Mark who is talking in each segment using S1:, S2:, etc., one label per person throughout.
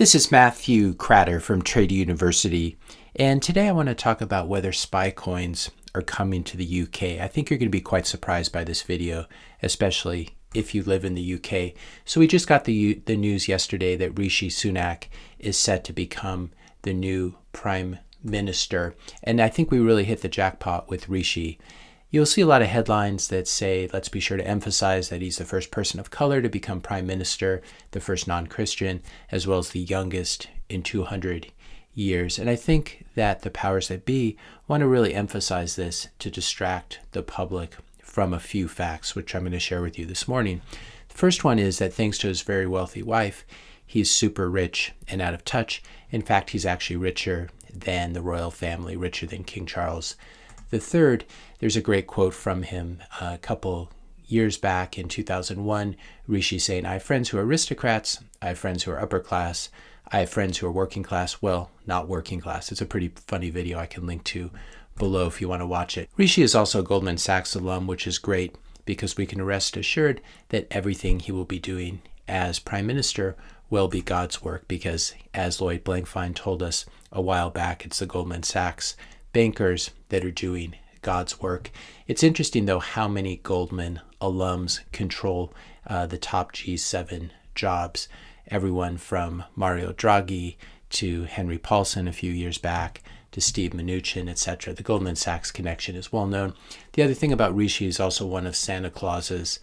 S1: This is Matthew Cratter from Trade University, and today I want to talk about whether spy coins are coming to the UK. I think you're going to be quite surprised by this video, especially if you live in the UK. So we just got the news yesterday that Rishi Sunak is set to become the new Prime Minister, and I think we really hit the jackpot with Rishi. You'll see a lot of headlines that say, let's be sure to emphasize that he's the first person of color to become prime minister, the first non-Christian, as well as the youngest in 200 years. And I think that the powers that be want to really emphasize this to distract the public from a few facts, which I'm going to share with you this morning. The first one is that thanks to his very wealthy wife, he's super rich and out of touch. In fact, he's actually richer than the royal family, richer than King Charles III. There's a great quote from him a couple years back in 2001, Rishi saying, I have friends who are aristocrats, I have friends who are upper class, I have friends who are working class. Well, not working class. It's a pretty funny video I can link to below if you want to watch it. Rishi is also a Goldman Sachs alum, which is great because we can rest assured that everything he will be doing as prime minister will be God's work, because as Lloyd Blankfein told us a while back, it's the Goldman Sachs bankers that are doing God's work. It's interesting, though, how many Goldman alums control the top G7 jobs. Everyone from Mario Draghi to Henry Paulson a few years back to Steve Mnuchin, etc. The Goldman Sachs connection is well known. The other thing about Rishi is also one of Santa Claus's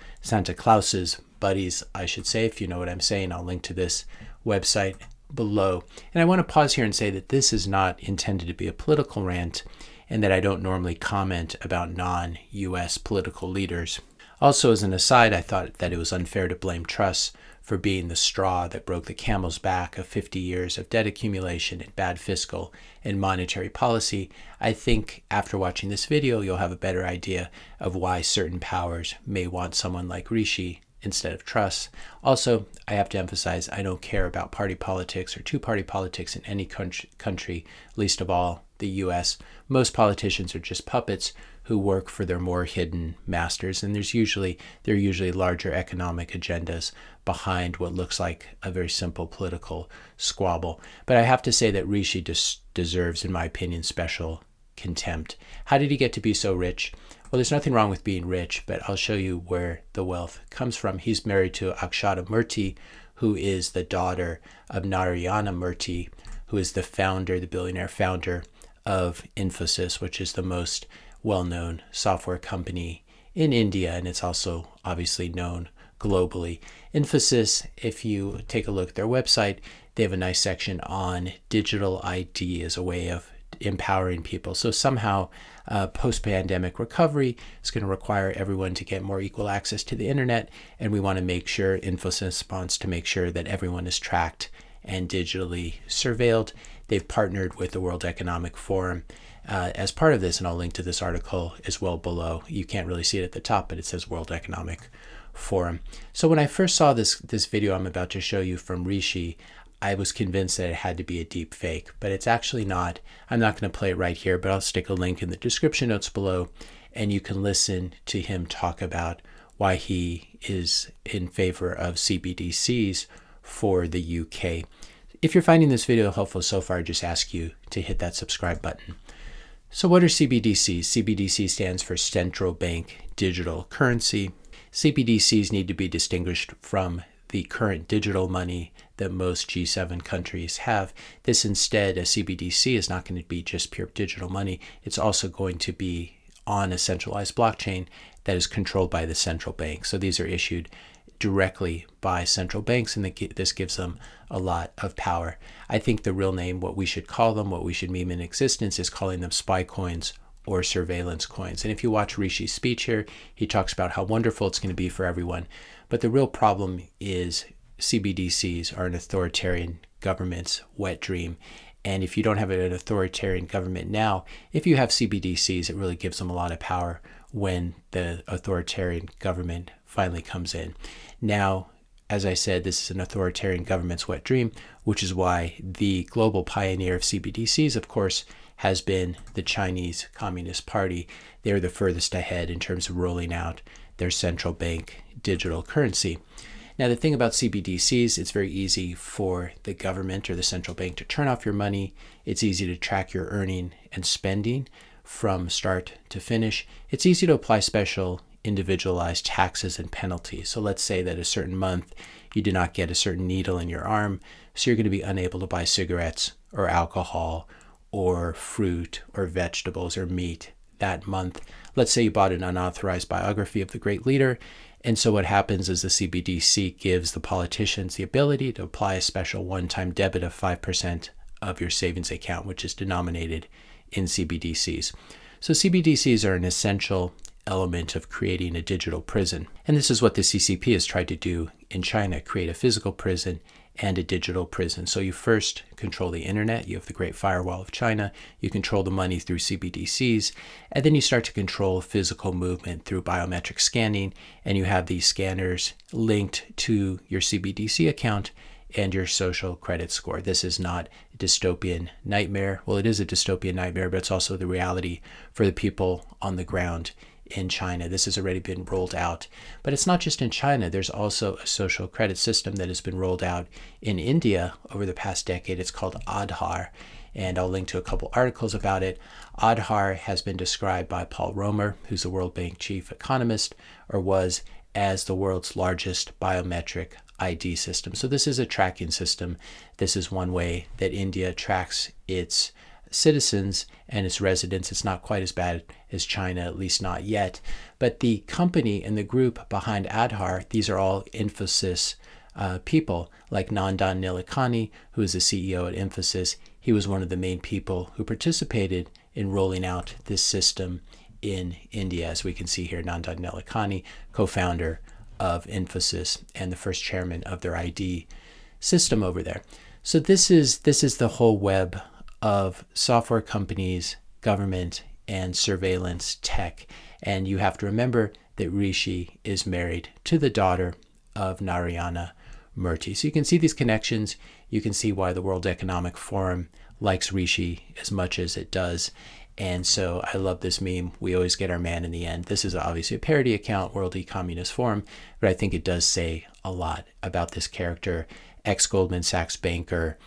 S1: buddies, I should say. If you know what I'm saying, I'll link to this website below. And I want to pause here and say that this is not intended to be a political rant, and that I don't normally comment about non-US political leaders. Also, as an aside, I thought that it was unfair to blame Truss for being the straw that broke the camel's back of 50 years of debt accumulation and bad fiscal and monetary policy. I think after watching this video, you'll have a better idea of why certain powers may want someone like Rishi instead of Truss. Also, I have to emphasize, I don't care about party politics or two-party politics in any country, least of all the US. Most politicians are just puppets who work for their more hidden masters, and there are usually larger economic agendas behind what looks like a very simple political squabble. But I have to say that Rishi deserves, in my opinion, special contempt. How did he get to be so rich? Well, there's nothing wrong with being rich, but I'll show you where the wealth comes from. He's married to 𝐓𝐫𝐚𝐼𝐵, who is the daughter of Narayana Murthy, who is the billionaire founder of InfoSys, which is the most well-known software company in India, and it's also obviously known globally. InfoSys, if you take a look at their website, they have a nice section on digital ID as a way of empowering people. So somehow post-pandemic recovery is going to require everyone to get more equal access to the internet, and we want to make sure InfoSys wants to make sure that everyone is tracked and digitally surveilled. They've partnered with the World Economic Forum as part of this, and I'll link to this article as well below. You can't really see it at the top, but it says World Economic Forum. So when I first saw this video I'm about to show you from Rishi, I was convinced that it had to be a deep fake, but it's actually not. I'm not going to play it right here, but I'll stick a link in the description notes below, and you can listen to him talk about why he is in favor of CBDCs for the UK. If you're finding this video helpful so far, I just ask you to hit that subscribe button. So what are CBDCs? CBDC stands for Central Bank Digital Currency. CBDCs need to be distinguished from the current digital money that most G7 countries have. This instead, a CBDC is not going to be just pure digital money. It's also going to be on a centralized blockchain that is controlled by the central bank. So these are issued directly by central banks, and this gives them a lot of power. I think the real name, what we should call them, what we should meme in existence, is calling them spy coins or surveillance coins. And if you watch Rishi's speech here, he talks about how wonderful it's going to be for everyone. But the real problem is CBDCs are an authoritarian government's wet dream. And if you don't have an authoritarian government now, if you have CBDCs, it really gives them a lot of power when the authoritarian government finally comes in. Now, as I said, this is an authoritarian government's wet dream, which is why the global pioneer of CBDCs, of course, has been the Chinese Communist Party. They're the furthest ahead in terms of rolling out their central bank digital currency. Now, the thing about CBDCs, it's very easy for the government or the central bank to turn off your money. It's easy to track your earning and spending from start to finish. It's easy to apply special individualized taxes and penalties. So let's say that a certain month you did not get a certain needle in your arm, so you're going to be unable to buy cigarettes or alcohol or fruit or vegetables or meat that month. Let's say you bought an unauthorized biography of the great leader, and so what happens is the CBDC gives the politicians the ability to apply a special one-time debit of 5% of your savings account, which is denominated in CBDCs. So CBDCs are an essential element of creating a digital prison. And this is what the CCP has tried to do in China, create a physical prison and a digital prison. So you first control the internet, you have the Great Firewall of China, you control the money through CBDCs, and then you start to control physical movement through biometric scanning, and you have these scanners linked to your CBDC account and your social credit score. This is not a dystopian nightmare. Well, it is a dystopian nightmare, but it's also the reality for the people on the ground in China. This has already been rolled out. But it's not just in China. There's also a social credit system that has been rolled out in India over the past decade. It's called Aadhaar, and I'll link to a couple articles about it. Aadhaar has been described by Paul Romer, who's the World Bank chief economist, or was, as the world's largest biometric ID system. So this is a tracking system. This is one way that India tracks its citizens and its residents. It's not quite as bad as China, at least not yet. But the company and the group behind Aadhaar, these are all InfoSys people, like Nandan Nilekani, who is the CEO at InfoSys. He was one of the main people who participated in rolling out this system in India. As we can see here, Nandan Nilekani, co-founder of InfoSys and the first chairman of their ID system over there. So this is the whole web of software companies, government, and surveillance tech. And you have to remember that Rishi is married to the daughter of Narayana Murthy. So you can see these connections. You can see why the World Economic Forum likes Rishi as much as it does. And so I love this meme. We always get our man in the end. This is obviously a parody account, World Communist Forum, but I think it does say a lot about this character, ex-Goldman Sachs banker,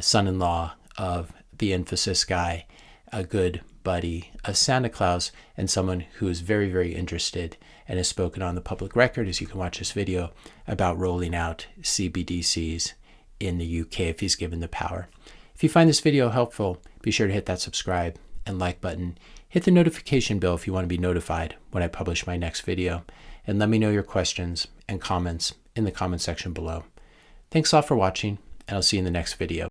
S1: son-in-law of the InfoSys guy, a good buddy of Santa Claus, and someone who is very, very interested and has spoken on the public record, as you can watch this video, about rolling out CBDCs in the UK if he's given the power. If you find this video helpful, be sure to hit that subscribe and like button. Hit the notification bell if you want to be notified when I publish my next video. And let me know your questions and comments in the comment section below. Thanks all for watching, and I'll see you in the next video.